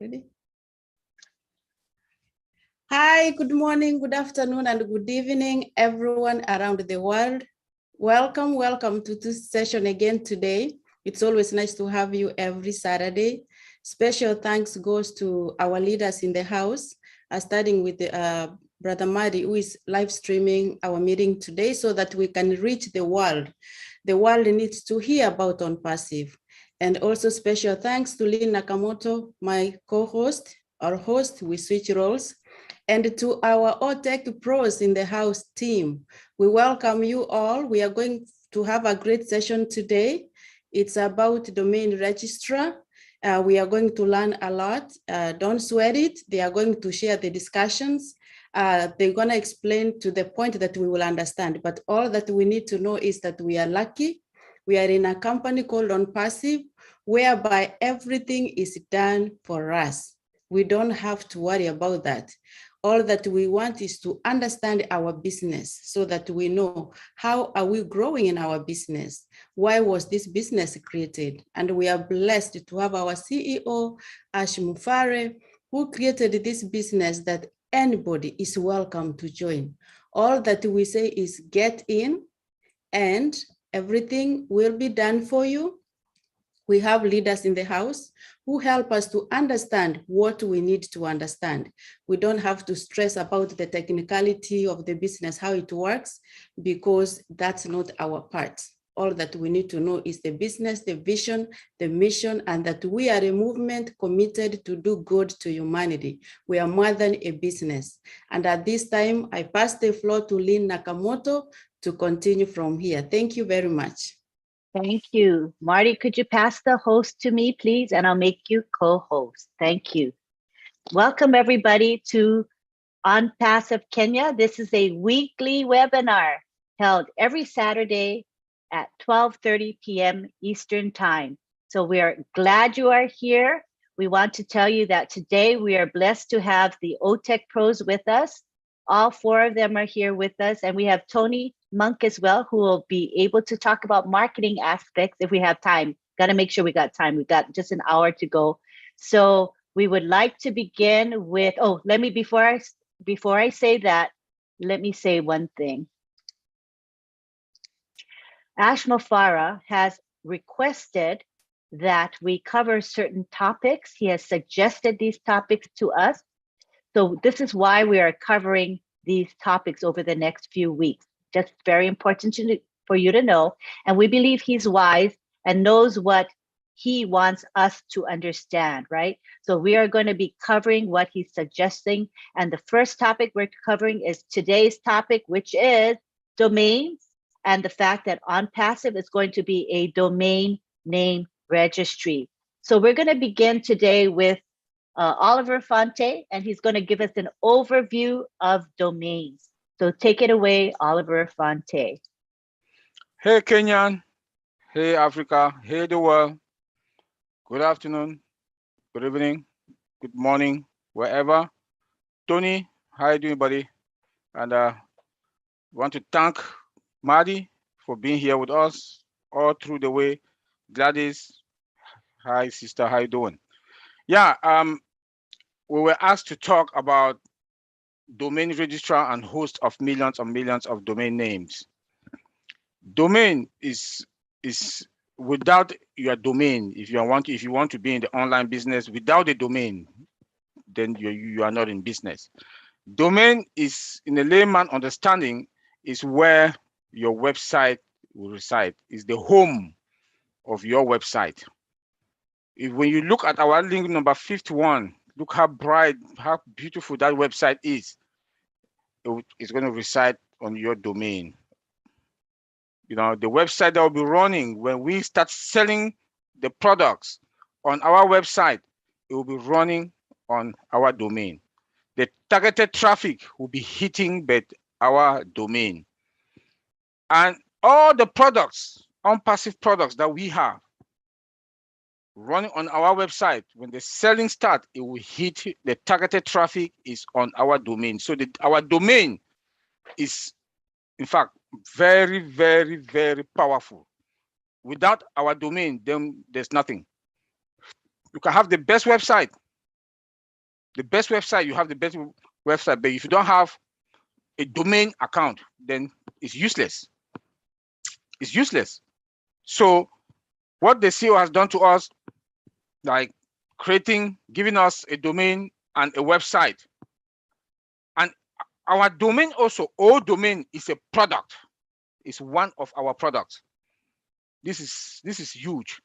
Ready? Hi, good morning, good afternoon, and good evening, everyone around the world. Welcome to this session again today. It's always nice to have you every Saturday. Special thanks goes to our leaders in the house, starting with Brother Madi, who is live streaming our meeting today so that we can reach the world. The world needs to hear about OnPassive. And also special thanks to Lynn Nakamoto, my co-host, our host. We switch roles. And to our OTech pros in the house team, we welcome you all. We are going to have a great session today. It's about domain registrar. We are going to learn a lot. Don't sweat it. They are going to share the discussions. They're going to explain to the point that we will understand. But all that we need to know is that we are lucky. We are in a company called OnPassive, whereby everything is done for us. We don't have to worry about that. All that we want is to understand our business so that we know how are we growing in our business? Why was this business created? And we are blessed to have our CEO, Ash Mufare, who created this business that anybody is welcome to join. All that we say is get in and everything will be done for you. We have leaders in the house who help us to understand what we need to understand. We don't have to stress about the technicality of the business, how it works, because that's not our part. All that we need to know is the business, the vision, the mission, and that we are a movement committed to do good to humanity. We are more than a business. And at this time, I pass the floor to Lynn Nakamoto to continue from here. Thank you very much. Thank you. Marty, could you pass the host to me, please? And I'll make you co-host. Thank you. Welcome, everybody, to OnPassive Kenya. This is a weekly webinar held every Saturday at 12:30 p.m. Eastern Time. So we are glad you are here. We want to tell you that today we are blessed to have the OTech pros with us. All four of them are here with us, and we have Tony Monk as well, who will be able to talk about marketing aspects if we have time. Got to make sure we got time. We got just an hour to go. So we would like to begin with, let me, before I say that, let me say one thing. Ash Mofara has requested that we cover certain topics. He has suggested these topics to us. So this is why we are covering these topics over the next few weeks. Just very important for you to know. And we believe he's wise and knows what he wants us to understand, right? So we are going to be covering what he's suggesting. And the first topic we're covering is today's topic, which is domains, and the fact that OnPassive is going to be a domain name registry. So we're going to begin today with Oliver Fonte, and he's going to give us an overview of domains. So take it away, Oliver Fonte. Hey, Kenyan. Hey, Africa. Hey, the world. Good afternoon, good evening, good morning, wherever. Tony, how you doing, buddy? And want to thank Madi for being here with us all through the way. Gladys, hi, sister, how you doing? Yeah, we were asked to talk about domain registrar and host of millions and millions of domain names. Domain is without your domain. If you want to be in the online business without a domain, then you are not in business. Domain is, in a layman understanding, is where your website will reside. Is the home of your website. When you look at our link number 51, look how bright, how beautiful that website is. It's going to reside on your domain. You know, the website that will be running when we start selling the products on our website, it will be running on our domain. The targeted traffic will be hitting our domain. And all the products, OnPassive products that we have running on our website, when the selling start, it will hit the targeted traffic is on our domain. So our domain is, in fact, very, very, very powerful. Without our domain, then there's nothing. You can have the best website, The best website, you have the best website, but if you don't have a domain account, then it's useless. It's useless. So what the CEO has done to us, like giving us a domain and a website. And our domain also, all domain is a product. It's one of our products. This is huge.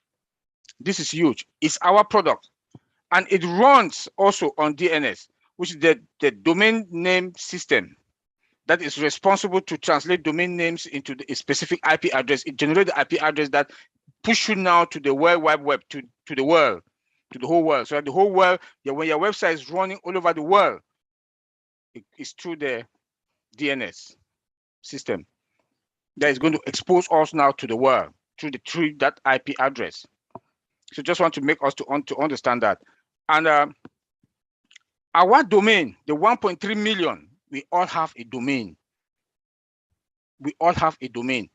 This is huge. It's our product. And it runs also on DNS, which is the domain name system that is responsible to translate domain names into a specific IP address. It generates the IP address that push you now to the World Wide Web, to the world, to the whole world. So that the whole world, when your website is running all over the world, it's through the DNS system that is going to expose us now to the world through that IP address. So just want to make us to understand that. And our domain, the 1.3 million, we all have a domain. We all have a domain.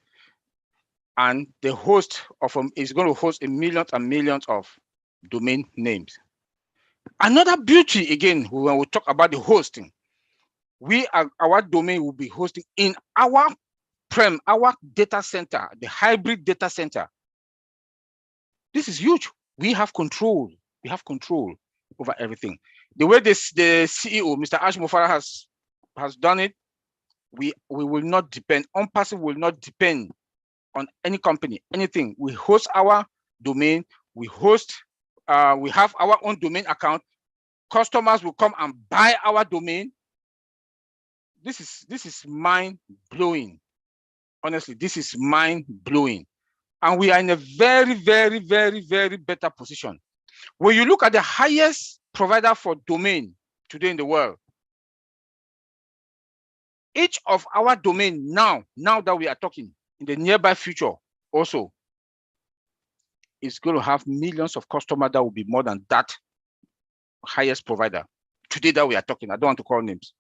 And the host of them is going to host millions and millions of domain names. Another beauty, again, when we talk about the hosting, our domain will be hosting in our data center, the hybrid data center. This is huge. We have control. We have control over everything. The way the CEO, Mr. Ash Mufara, has done it, we will not depend. OnPassive will not depend on any company, anything. We host our domain. We have our own domain account. Customers will come and buy our domain. This is mind-blowing. Honestly, this is mind-blowing. And we are in a very, very, very, very better position. When you look at the highest provider for domain today in the world, each of our domain now that we are talking, in the nearby future also, is going to have millions of customers that will be more than that highest provider. Today that we are talking, I don't want to call names.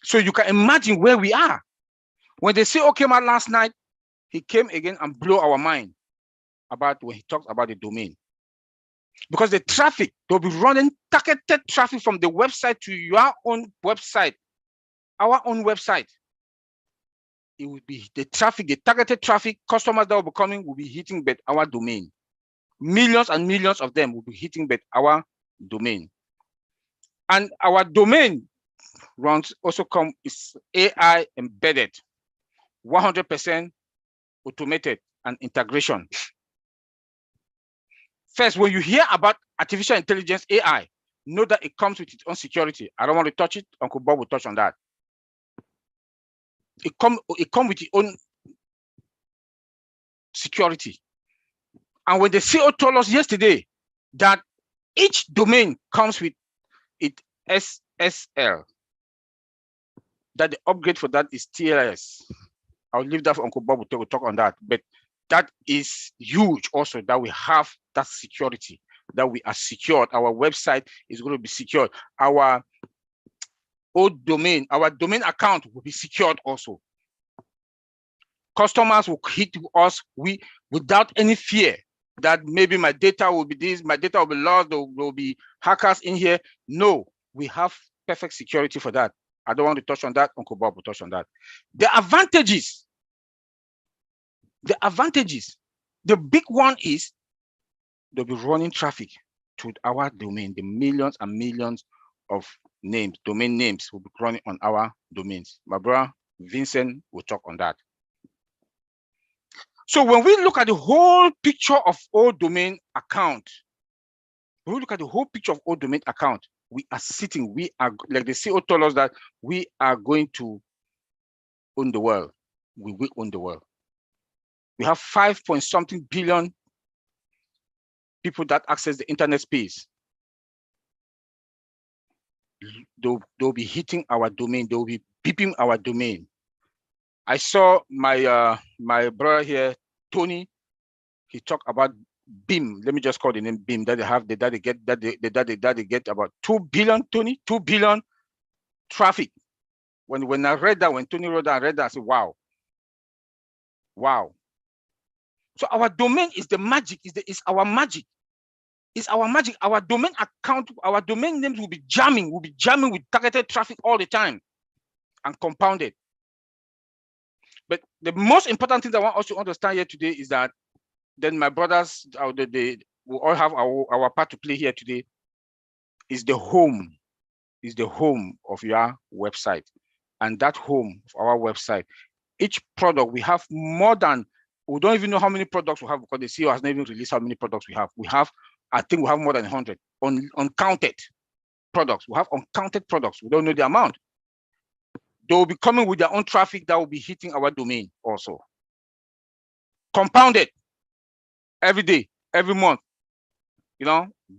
So you can imagine where we are. When the CEO came out last night, he came again and blew our mind about when he talked about the domain. Because the traffic, they'll be running targeted traffic from the website to your own website, our own website. It will be the traffic, the targeted traffic, customers that will be coming will be hitting our domain. Millions and millions of them will be hitting our domain. And our domain is AI embedded, 100% automated and integration. First, when you hear about artificial intelligence, AI, know that it comes with its own security. I don't want to touch it. Uncle Bob will touch on that. It comes with its own security. And when the CEO told us yesterday that each domain comes with its SSL, that the upgrade for that is TLS. I'll leave that for Uncle Bob to talk on that. But that is huge also, that we have that security, that we are secured. Our website is going to be secured. Our old domain, our domain account will be secured also. Customers will hit us without any fear that maybe my data will be this, my data will be lost, there will be hackers in here. No, we have perfect security for that. I don't want to touch on that. Uncle Bob will touch on that. The advantages, the big one is they'll be running traffic to our domain. The millions and millions of names, domain names will be running on our domains. My brother Vincent will talk on that. So when we look at the whole picture of all domain account, we are sitting, we are, like the CEO told us, that we are going to own the world. We will own the world. We have 5-point-something billion people that access the internet space. They'll be hitting our domain. They'll be beeping our domain. I saw my brother here, Tony. He talked about BIM. Let me just call the name BIM. That they get about 2 billion, Tony, 2 billion traffic. When I read that, when Tony wrote that, I read that, I said, wow. Wow. So our domain is the magic, is our magic. It's our magic. Our domain account, our domain names will be jamming with targeted traffic all the time and compounded. But the most important thing that I want us to understand here today is that then my brothers, we all have our part to play here today, is the home of your website. And that home of our website, each product, we have more than, we don't even know how many products we have because the CEO has not even released how many products we have. I think we have more than 100 uncounted products. We have uncounted products. We don't know the amount. They will be coming with their own traffic that will be hitting our domain also. Compounded every day, every month,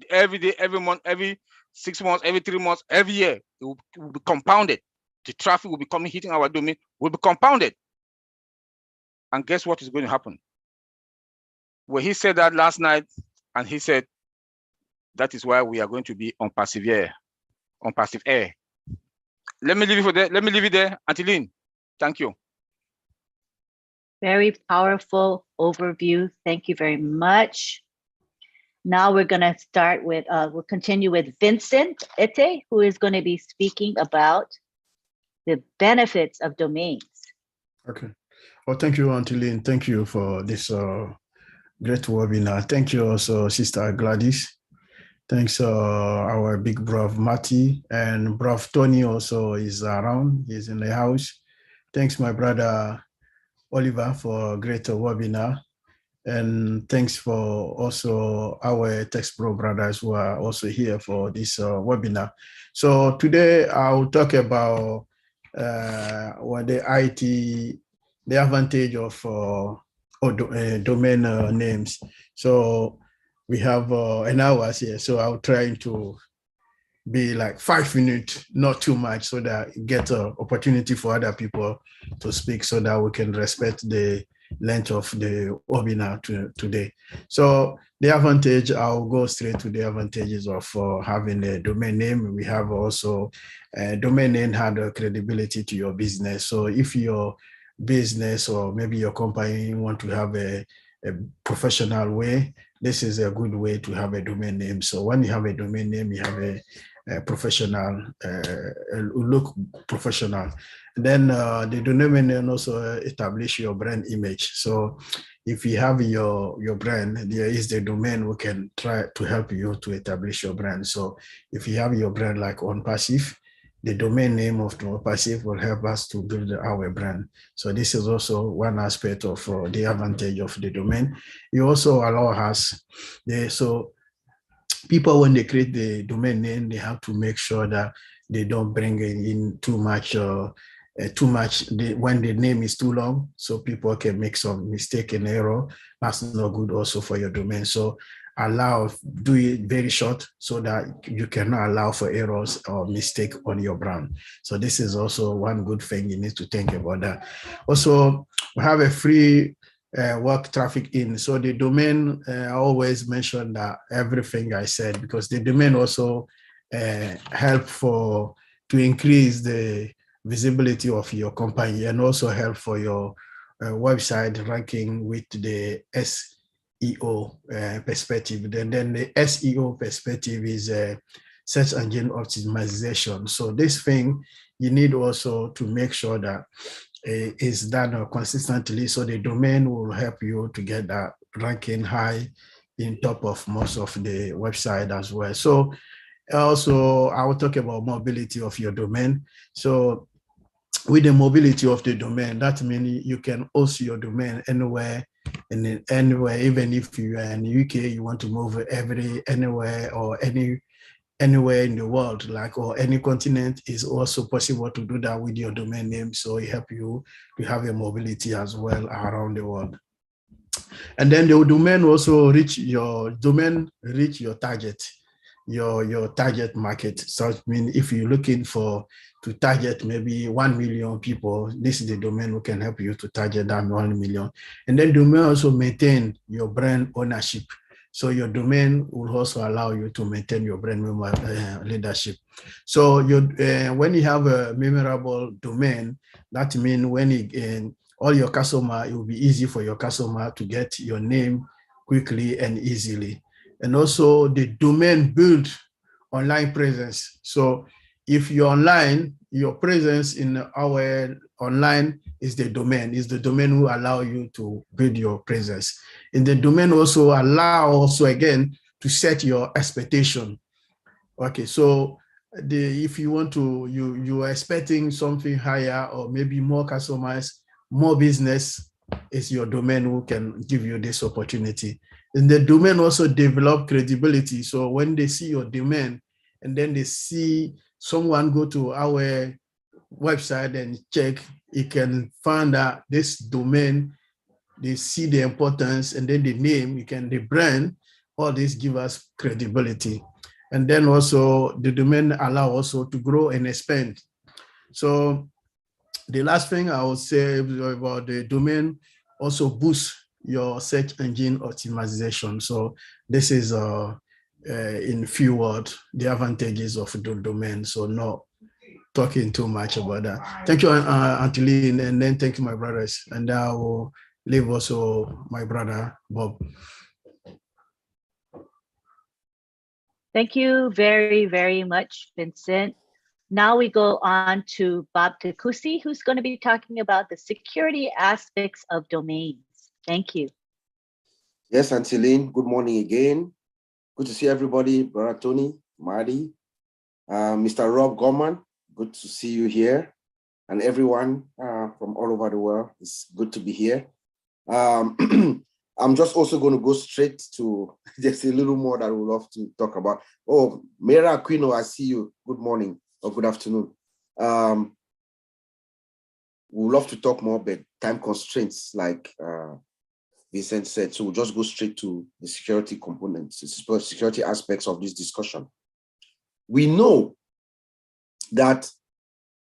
every day, every month, every 6 months, every 3 months, every year, it will be compounded. The traffic will be coming, hitting our domain, will be compounded. And guess what is going to happen? Well, he said that last night, and he said, that is why we are going to be on passive air. Let me leave it for there. Let me leave it there. Antiline, thank you. Very powerful overview. Thank you very much. Now we're going to start with, we'll continue with Vincent Ete, who is going to be speaking about the benefits of domains. Okay. Well, thank you, Antiline. Thank you for this great webinar. Thank you also, Sister Gladys. Thanks, our big brother Matty, and brother Tony also is around. He's in the house. Thanks, my brother Oliver, for a great webinar. And thanks for also our Text Pro brothers who are also here for this webinar. So today I'll talk about the advantage of domain names. So we have an hour here, so I'll try to be like 5 minutes, not too much, so that get an opportunity for other people to speak, so that we can respect the length of the webinar today. So the advantage, I'll go straight to the advantages of having a domain name. We have also a domain name had a credibility to your business. So if your business or maybe your company want to have a professional way, this is a good way to have a domain name. So when you have a domain name, you have a professional, look professional. And then the domain name also establish your brand image. So if you have your brand, there is the domain who can try to help you to establish your brand. So if you have your brand like on Passive, the domain name of Passive will help us to build our brand. So this is also one aspect of the advantage of the domain. You also allow us, so people, when they create the domain name, they have to make sure that they don't bring in too much when the name is too long, so people can make some mistake and error. That's not good also for your domain. So do it very short so that you cannot allow for errors or mistake on your brand. So this is also one good thing you need to think about that. Also, we have a free work traffic in. So the domain, I always mention that everything I said, because the domain also help to increase the visibility of your company, and also help for your website ranking with the SEO perspective. Then the SEO perspective is search engine optimization. So this thing, you need also to make sure that is done consistently. So the domain will help you to get that ranking high in top of most of the website as well. So also I will talk about mobility of your domain. So with the mobility of the domain, that means you can host your domain anywhere, and anywhere, even if you are in the UK, you want to move anywhere or anywhere in the world, like, or any continent, is also possible to do that with your domain name. So it helps you to have a mobility as well around the world. And then the domain also reach your target, your target market. So I mean, if you're looking to target maybe 1 million people, this is the domain who can help you to target that 1 million. And then domain also maintain your brand ownership. So your domain will also allow you to maintain your brand leadership. So when you have a memorable domain, that means when all your customer, it will be easy for your customer to get your name quickly and easily. and also the domain build online presence. So if you're online, your presence in our online is the domain who allow you to build your presence. And the domain also allow also again to set your expectation. Okay, so if you want to, you are expecting something higher or maybe more customers, more business, is your domain who can give you this opportunity. And the domain also develop credibility. So when they see your domain and then they see someone go to our website and check, it can find that this domain, they see the importance, and then the name, the brand, all this give us credibility. And then also the domain allow also to grow and expand. So the last thing I would say about the domain also boosts your search engine optimization. So this is in few words, the advantages of the domain. So not talking too much about that. Thank you, Auntie Lynn, and then thank you, my brothers. And I will leave also my brother, Bob. Thank you very, very much, Vincent. Now we go on to Bob Takusi, who's going to be talking about the security aspects of domains. Thank you. Yes, Auntie Lynn, good morning again. Good to see everybody, Brother Tony, Marty, Mr. Rob Gorman, good to see you here. And everyone from all over the world, it's good to be here. I'm just also going to go straight to just a little more that we love to talk about. Oh, Mera Aquino, I see you. Good morning or good afternoon. We'd love to talk more, but time constraints, like Vincent said. So we'll just go straight to the security components, the security aspects of this discussion. We know that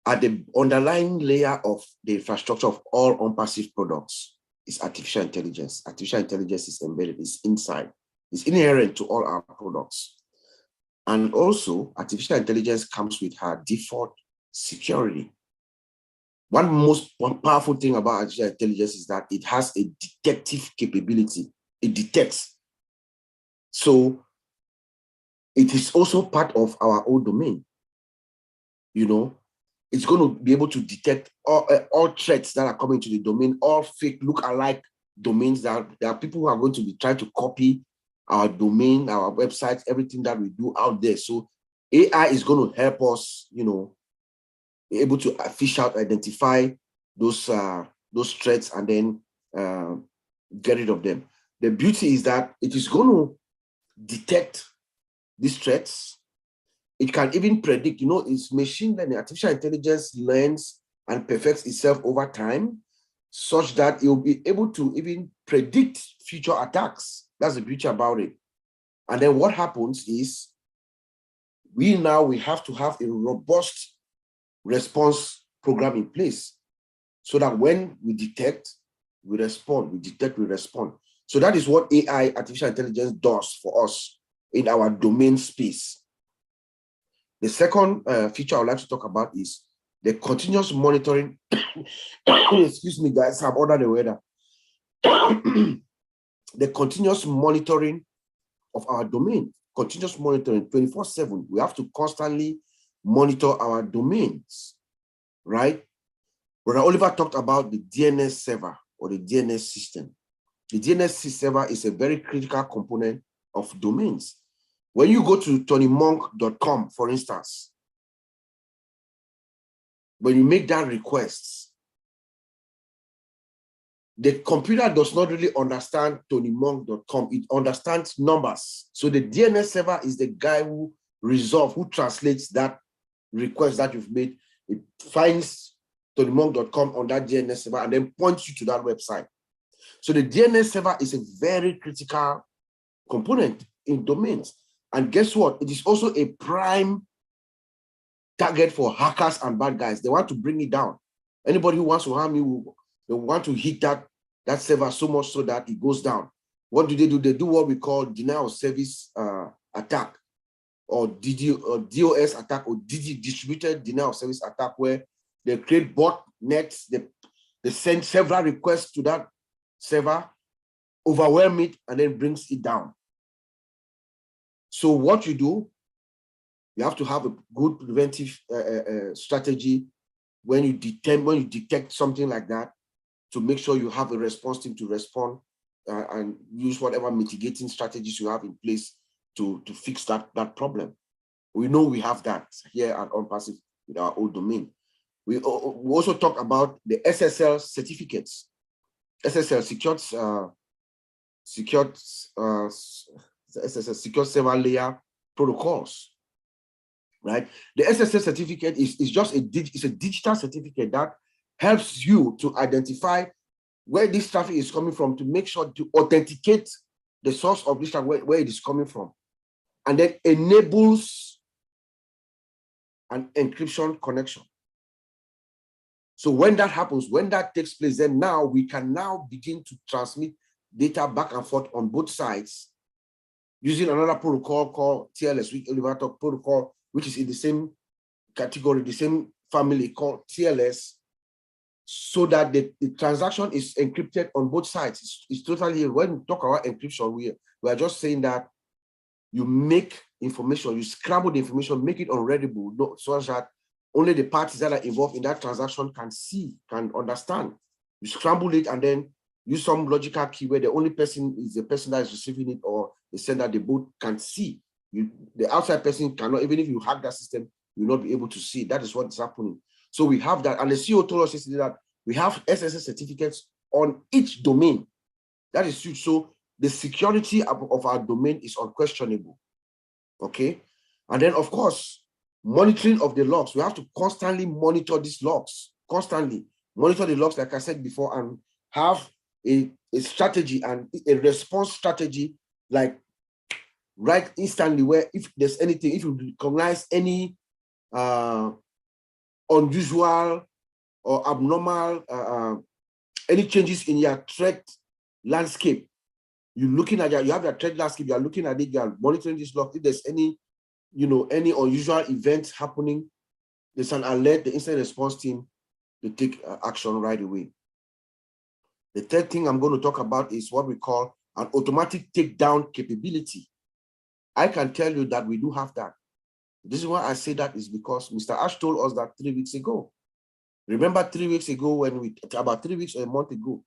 at the underlying layer of the infrastructure of all unpassive products is artificial intelligence. Artificial intelligence is embedded, it's inside, it's inherent to all our products. And also, artificial intelligence comes with her default security. One powerful thing about artificial intelligence is that it has a detective capability. It detects. So it is also part of our own domain. You know, it's going to be able to detect all threats that are coming to the domain, all fake look-alike domains that there are people who are going to be trying to copy our domain, our websites, everything that we do out there. So AI is going to help us, you know, be able to fish out, identify those threats and then get rid of them. The beauty is that it is going to detect these threats. It can even predict, you know, it's machine learning, artificial intelligence learns and perfects itself over time such that it will be able to even predict future attacks. That's the beauty about it. And then what happens is we have to have a robust response program in place so that when we detect, we respond, we detect, we respond. So that is what AI, artificial intelligence, does for us in our domain space. The second feature I would like to talk about is the continuous monitoring. Excuse me, guys, I'm under the weather. The continuous monitoring of our domain, continuous monitoring 24/7. We have to constantly monitor our domains, right? Brother Oliver talked about the DNS server or the DNS system. The DNS server is a very critical component of domains. When you go to tonymonk.com, for instance, when you make that request, the computer does not really understand tonymonk.com. It understands numbers. So the DNS server is the guy who translates that request that you've made. It finds tonymonk.com on that DNS server and then points you to that website. So the DNS server is a very critical component in domains. And guess what? It is also a prime target for hackers and bad guys. They want to bring it down. Anybody who wants to harm you, they want to hit that server so much so that it goes down. What do? They do what we call denial of service attack, or DOS attack, or distributed denial of service attack, where they create botnets, they send several requests to that server, overwhelm it, and then brings it down. So what you do, you have to have a good preventive strategy when you detect something like that, to make sure you have a response team to respond and use whatever mitigating strategies you have in place to fix that problem. We know we have that here at OnPassive with our old domain. We also talk about the SSL certificates, SSL secured server layer protocols, right? The SSL certificate is just a digital certificate that helps you to identify where this traffic is coming from, to make sure to authenticate the source of this traffic, where it is coming from, and then enables an encryption connection. So when that happens, when that takes place, then now we can now begin to transmit data back and forth on both sides using another protocol called TLS, which Oliver talked protocol, which is in the same category, the same family, called TLS, so that the transaction is encrypted on both sides. It's totally, when we talk about encryption, we are just saying that you make information, you scramble the information, make it unreadable, so that only the parties that are involved in that transaction can see, can understand. You scramble it and then use some logical key where the only person is the person that is receiving it, or the sender, they both can see. The outside person cannot, even if you hack that system, you'll not be able to see. That is what is happening. So we have that, and the CEO told us yesterday that we have SSL certificates on each domain. That is huge. So the security of our domain is unquestionable. Okay, and then of course, monitoring of the logs. We have to constantly monitor these logs, constantly monitor the logs, like I said before, and have a strategy and a response strategy, like right instantly, where if there's anything, if you recognize any unusual or abnormal, any changes in your threat landscape, you're looking at you have your threat landscape, you're looking at it, you're monitoring this log. If there's any, any unusual events happening, there's an alert, the incident response team, they take action right away. The third thing I'm going to talk about is what we call an automatic takedown capability. I can tell you that we do have that. This is why I say that is because Mr. Ash told us that 3 weeks ago. Remember 3 weeks ago, about 3 weeks or a month ago,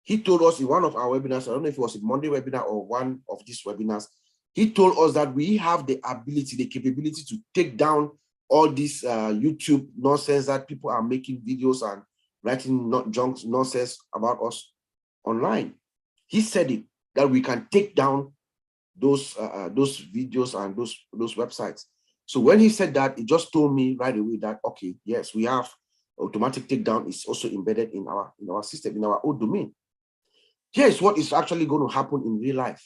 he told us in one of our webinars, I don't know if it was a Monday webinar or one of these webinars, he told us that we have the ability, the capability to take down all this YouTube nonsense that people are making videos and writing junk nonsense about us online. He said it, that we can take down those videos and those websites. So when he said that, it just told me right away that, okay, yes, we have automatic takedown is also embedded in our system, in our own domain. Here's what is actually going to happen in real life.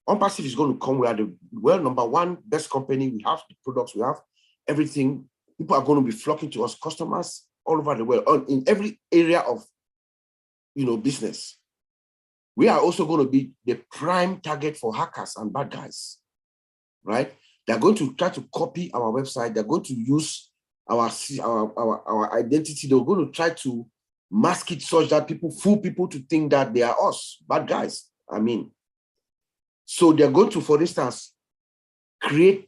OnPassive is going to come. We are the number one best company. We have the products, we have everything. People are going to be flocking to us, customers all over the world, in every area of business. We are also going to be the prime target for hackers and bad guys, right? They're going to try to copy our website. They're going to use our identity. They're going to try to mask it such that fool people to think that they are us, bad guys. So they're going to, for instance, create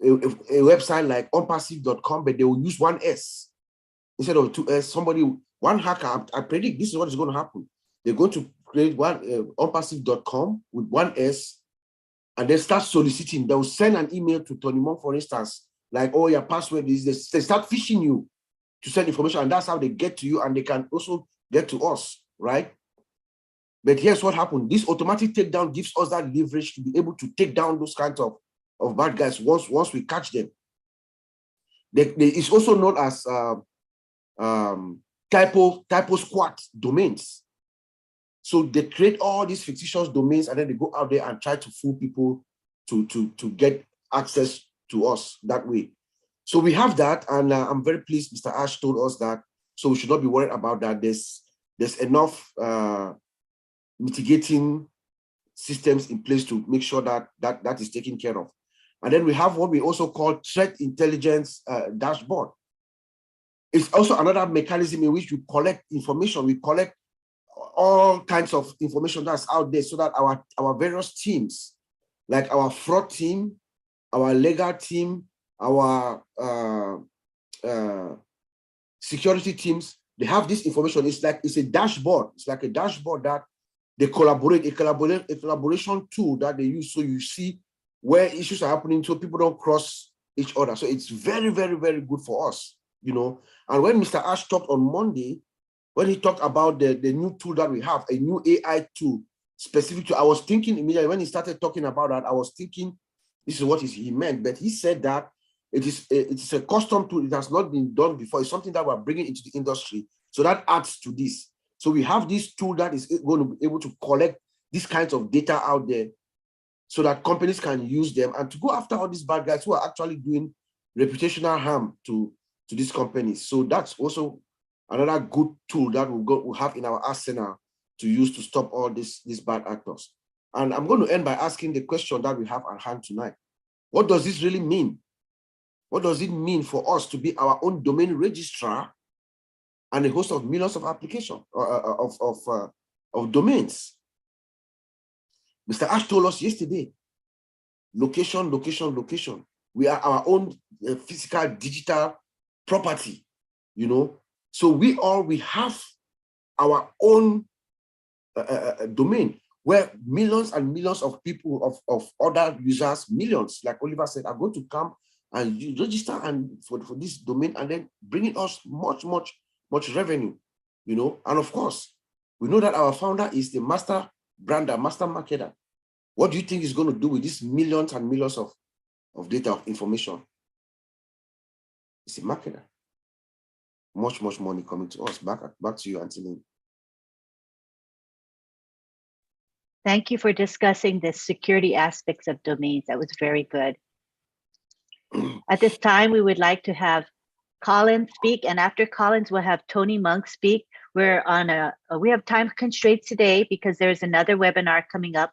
a website like onpassive.com, but they will use one S instead of two S. One hacker, I predict this is what is going to happen. They're going to create one onpassive.com with one S, and they start soliciting. They'll send an email to Tony Monk, for instance, like, oh, your password is this. They start phishing you to send information, and that's how they get to you, and they can also get to us, right? But here's what happened. This automatic takedown gives us that leverage to be able to take down those kinds of bad guys once we catch them. It's also known as typo squat domains. So they create all these fictitious domains, and then they go out there and try to fool people to get access to us that way. So we have that, and I'm very pleased Mr. Ash told us that, so we should not be worried about that. There's enough mitigating systems in place to make sure that is taken care of. And then we have what we also call threat intelligence dashboard. It's also another mechanism in which we collect information. We collect all kinds of information that's out there so that our various teams like our fraud team, our legal team, our security teams, they have this information. It's a dashboard. It's like a dashboard that they collaborate, a collaboration tool that they use. So you see where issues are happening so people don't cross each other. So it's very, very, very good for us, you know. And when Mr. Ash talked on Monday, when he talked about the new tool that we have, a new AI tool specific to, I was thinking immediately when he started talking about that, I was thinking this is what he meant, but he said that it's a custom tool. It has not been done before. It's something that we're bringing into the industry. So that adds to this. So we have this tool that is going to be able to collect these kinds of data out there so that companies can use them and to go after all these bad guys who are actually doing reputational harm to these companies. So that's also another good tool that we'll have in our arsenal to use to stop all these bad actors. And I'm going to end by asking the question that we have at hand tonight. What does this really mean? What does it mean for us to be our own domain registrar and a host of millions of applications of domains? Mr. Ash told us yesterday, location, location, location. We are our own physical digital property, you know. So we have our own domain where millions and millions of people, of other users, millions, like Oliver said, are going to come and register and for this domain and then bringing us much revenue, you know. And of course, we know that our founder is the master brander, master marketer. What do you think he's going to do with these millions and millions of data, of information? He's a marketer. Much money coming to us. Back to you, Anthony. Thank you for discussing the security aspects of domains. That was very good. At this time, we would like to have Colin speak, and after Collins, we'll have Tony Monk speak. We're on we have time constraints today because there's another webinar coming up,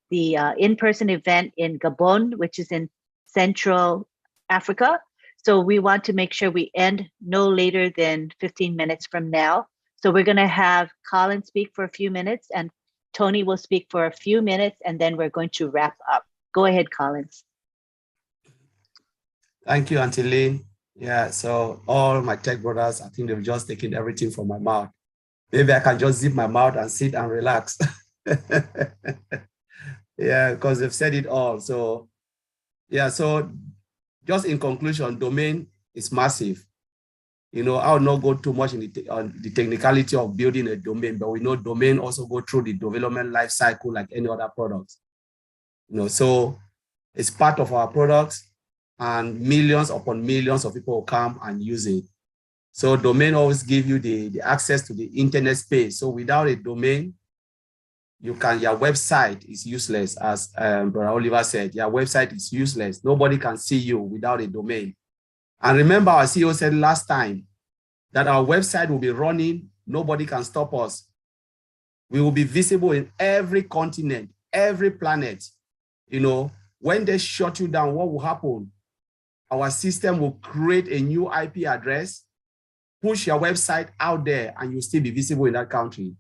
the in-person event in Gabon, which is in Central Africa. So we want to make sure we end no later than 15 minutes from now. So we're going to have Colin speak for a few minutes and Tony will speak for a few minutes, and then we're going to wrap up. Go ahead, Collins. Thank you, Auntie Lynn. Yeah, so all my tech brothers, I think they've just taken everything from my mouth. Maybe I can just zip my mouth and sit and relax. Yeah, because they've said it all. So yeah, so just in conclusion, domain is massive. You know, I will not go too much in the technicality of building a domain, but we know domain also go through the development life cycle like any other product. You know, so it's part of our products and millions upon millions of people will come and use it. So domain always give you the access to the internet space. So without a domain, your website is useless, as Brother Oliver said. Your website is useless. Nobody can see you without a domain. And remember, our CEO said last time that our website will be running. Nobody can stop us. We will be visible in every continent, every planet. You know, when they shut you down, what will happen? Our system will create a new IP address, push your website out there, and you'll still be visible in that country.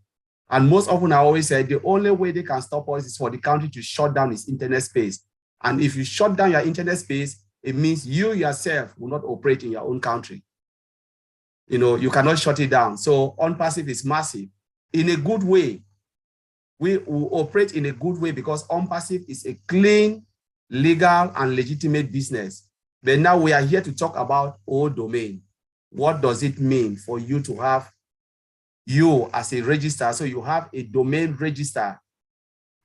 And most often, I always say the only way they can stop us is for the country to shut down its internet space. And if you shut down your internet space, it means you yourself will not operate in your own country. You know, you cannot shut it down. So OnPassive is massive. In a good way, we will operate in a good way because OnPassive is a clean, legal, and legitimate business. But now we are here to talk about all domain. What does it mean for you to have you as a registrar? So you have a domain register,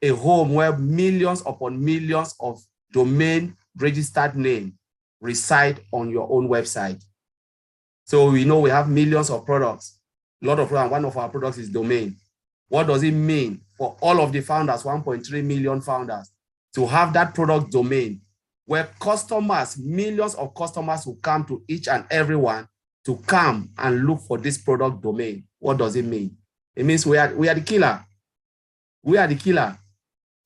a home where millions upon millions of domain registered name reside on your own website. So we know we have millions of products. A lot of products, one of our products is domain. What does it mean for all of the founders, 1.3 million founders, to have that product domain where customers, millions of customers will come to each and every one to come and look for this product domain? What does it mean? It means we are the killer. We are the killer.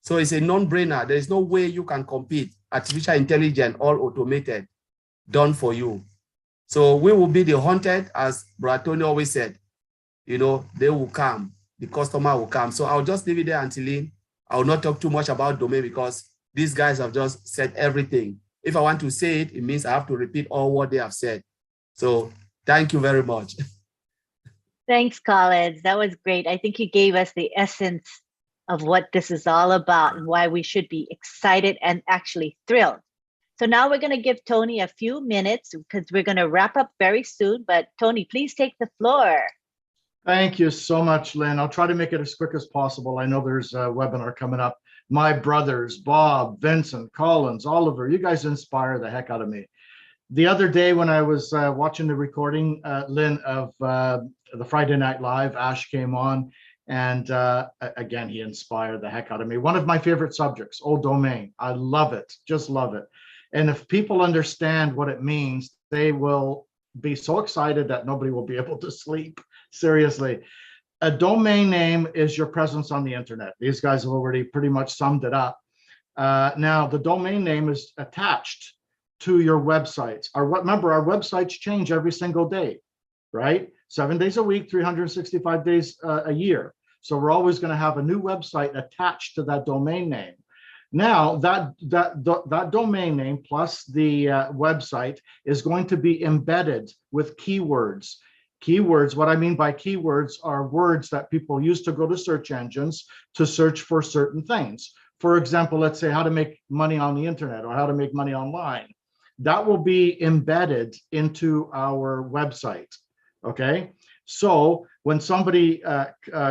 So it's a non-brainer. There is no way you can compete. Artificial intelligence, all automated, done for you. So we will be the hunted, as Brother Tony always said. You know, they will come. The customer will come. So I'll just leave it there until I will not talk too much about domain because These guys have just said everything. If I want to say it, it means I have to repeat all what they have said. So thank you very much. Thanks, Collins. That was great. I think you gave us the essence of what this is all about and why we should be excited and actually thrilled. So now we're going to give Tony a few minutes because we're going to wrap up very soon. But Tony, please take the floor. Thank you so much, Lynn. I'll try to make it as quick as possible. I know there's a webinar coming up. My brothers, Bob, Vincent, Collins, Oliver, you guys inspire the heck out of me. The other day when I was watching the recording, Lynn, of the Friday Night Live, Ash came on, and again, he inspired the heck out of me. One of my favorite subjects, old domain. I love it, just love it. And if people understand what it means, they will be so excited that nobody will be able to sleep. Seriously. A domain name is your presence on the internet. These guys have already pretty much summed it up. Now, the domain name is attached to your websites. Remember, our websites change every single day, right? 7 days a week, 365 days a year. So we're always going to have a new website attached to that domain name. Now, that domain name plus the website is going to be embedded with keywords. Keywords, what I mean by keywords are words that people use to go to search engines to search for certain things. For example, let's say how to make money on the internet or how to make money online. That will be embedded into our website, okay? So when somebody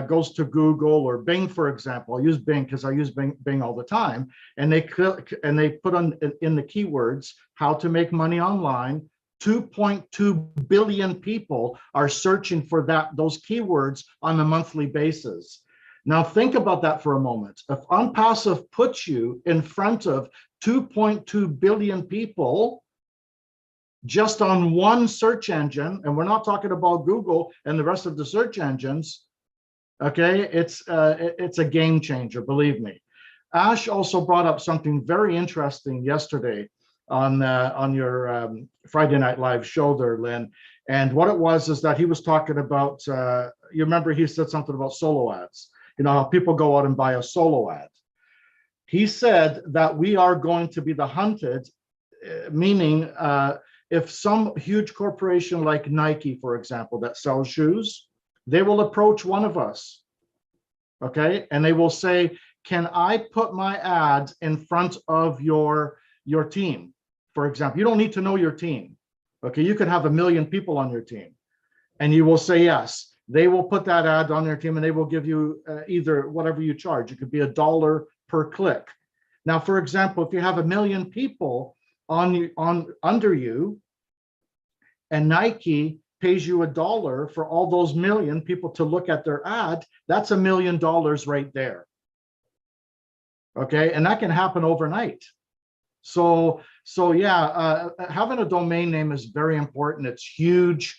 goes to Google or Bing, for example, I'll use Bing because I use Bing all the time, and they click and they put on in the keywords how to make money online, 2.2 billion people are searching for those keywords on a monthly basis. Now think about that for a moment. If Unpassive puts you in front of 2.2 billion people just on one search engine, and we're not talking about Google and the rest of the search engines, okay, it's a game changer, believe me. Ash also brought up something very interesting yesterday on your Friday Night Live show there, Lynn. And what it was is that he was talking about, you remember he said something about solo ads. You know, how people go out and buy a solo ad. He said that we are going to be the hunted, meaning if some huge corporation like Nike, for example, that sells shoes, they will approach one of us, okay? And they will say, can I put my ad in front of your team? For example, you don't need to know your team. Okay, you could have 1 million people on your team and you will say yes. They will put that ad on their team and they will give you either whatever you charge. It could be $1 per click. Now, for example, if you have 1 million people under you and Nike pays you $1 for all those million people to look at their ad, that's $1 million right there. Okay, and that can happen overnight. So yeah, having a domain name is very important. It's huge.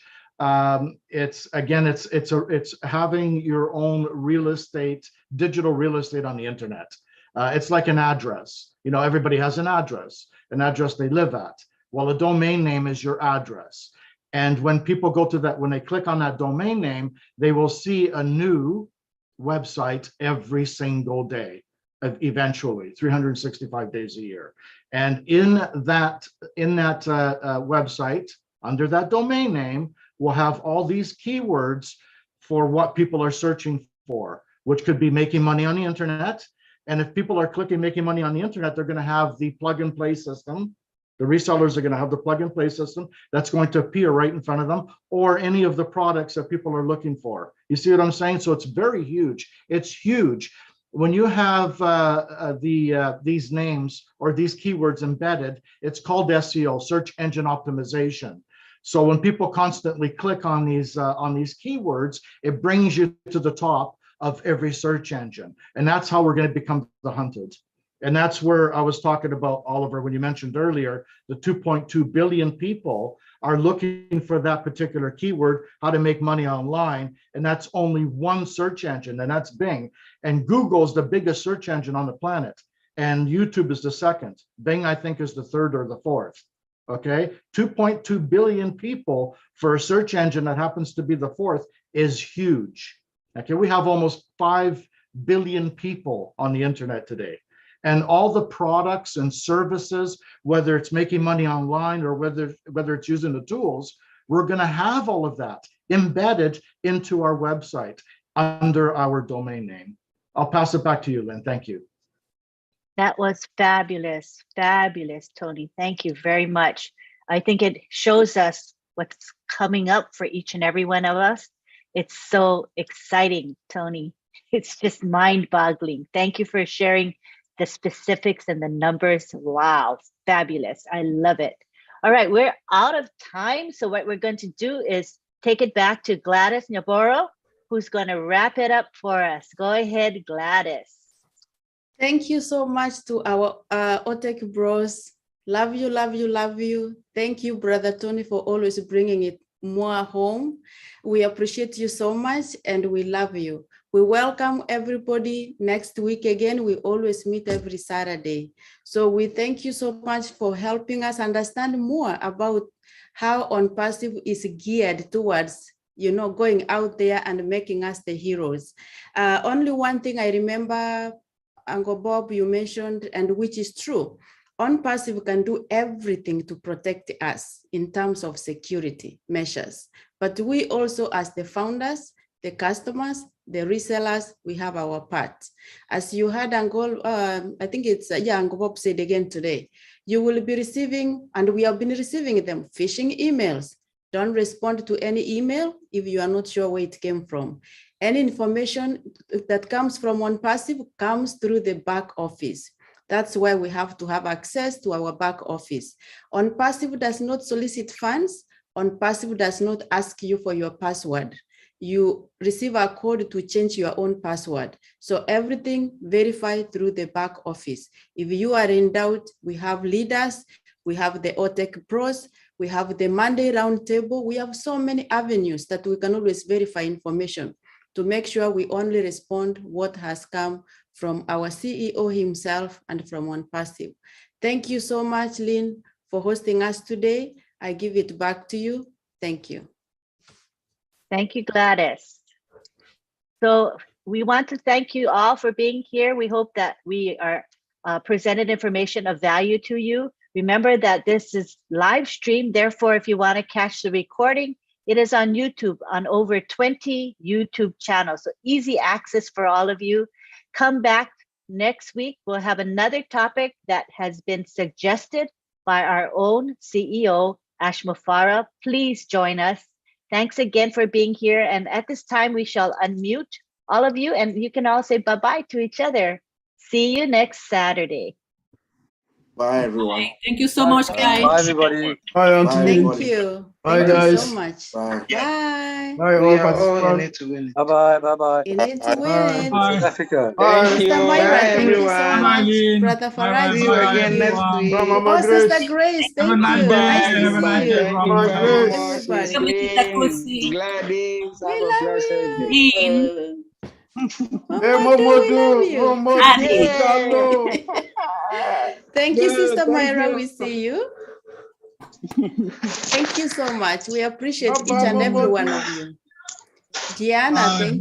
It's having your own real estate, digital real estate on the internet. It's like an address. You know, everybody has an address they live at. Well, a domain name is your address. And when people go to that, when they click on that domain name, they will see a new website every single day, eventually 365 days a year. And in that website, under that domain name, we'll have all these keywords for what people are searching for, which could be making money on the internet. And if people are clicking making money on the internet, they're going to have the plug and play system. The resellers are going to have the plug and play system that's going to appear right in front of them, or any of the products that people are looking for. You see what I'm saying? So it's very huge. It's huge. When you have these names or these keywords embedded, it's called SEO, search engine optimization. So when people constantly click on these keywords, it brings you to the top of every search engine. And that's how we're going to become the hunted. And that's where I was talking about, Oliver, when you mentioned earlier, the 2.2 billion people are looking for that particular keyword, how to make money online. And that's only one search engine, and that's Bing. And Google is the biggest search engine on the planet. And YouTube is the second. Bing, I think, is the third or the fourth. Okay, 2.2 billion people for a search engine that happens to be the fourth is huge. Okay, we have almost 5 billion people on the internet today. and all the products and services, whether it's making money online or whether it's using the tools, we're going to have all of that embedded into our website under our domain name. I'll pass it back to you, Lynn. Thank you. That was fabulous, fabulous, Tony. Thank you very much. I think it shows us what's coming up for each and every one of us. It's so exciting, Tony. It's just mind-boggling. Thank you for sharing the specifics and the numbers. Wow, fabulous. I love it. All right, we're out of time. So what we're going to do is take it back to Gladys Nyaboro, who's going to wrap it up for us. Go ahead, Gladys. Thank you so much to our OTEC bros. Love you, love you, love you. Thank you, Brother Tony, for always bringing it more home. We appreciate you so much and we love you. We welcome everybody next week again. We always meet every Saturday. So we thank you so much for helping us understand more about how OnPassive is geared towards, you know, going out there and making us the heroes. Only one thing I remember, Uncle Bob, you mentioned, and which is true. OnPassive can do everything to protect us in terms of security measures. But we also, as the founders, the customers, the resellers, we have our part. As you heard Uncle, I think it's, Uncle Bob said again today, you will be receiving, and we have been receiving them, phishing emails. Don't respond to any email if you are not sure where it came from. Any information that comes from OnPassive comes through the back office. That's why we have to have access to our back office. OnPassive does not solicit funds. OnPassive does not ask you for your password. You receive a code to change your own password. So everything verified through the back office. If you are in doubt, we have leaders, we have the OTEC pros, we have the Monday roundtable. We have so many avenues that we can always verify information to make sure we only respond what has come from our CEO himself and from OnPassive. Thank you so much, Lynn, for hosting us today. I give it back to you. Thank you. Thank you, Gladys. So we want to thank you all for being here. We hope that we are presented information of value to you. Remember that this is live stream. Therefore, if you want to catch the recording, it is on YouTube, on over 20 YouTube channels. So easy access for all of you. Come back next week. We'll have another topic that has been suggested by our own CEO, Ash Mufarah. Please join us. Thanks again for being here. And at this time, we shall unmute all of you and you can all say bye-bye to each other. See you next Saturday. Bye, everyone. Thank you so much, guys. Bye, everybody. Bye, Bye, Anthony. Thank you. Bye, Thank you guys. so much. Bye. Bye. Bye, We all are all in participants. it to win it. Bye-bye. Bye-bye. You need to Bye. win. South Africa. Bye. Sister Myra, thank you so everyone. much. Brother Faraj, See you again next week. Bye, Mama Oh, Grace. Sister Grace, thank you. nice Nice day. to Have a nice see you. day. Mama Bye, Grace. everybody. Gladys, We have a love blessed day. you. Hey, Momodu, we love you. Momodu, hello. Thank you, Yeah, Sister thank Myra. you. We see you. Thank you so much. We appreciate Bye, each and every Momodu. one of you. Gianna, thank you.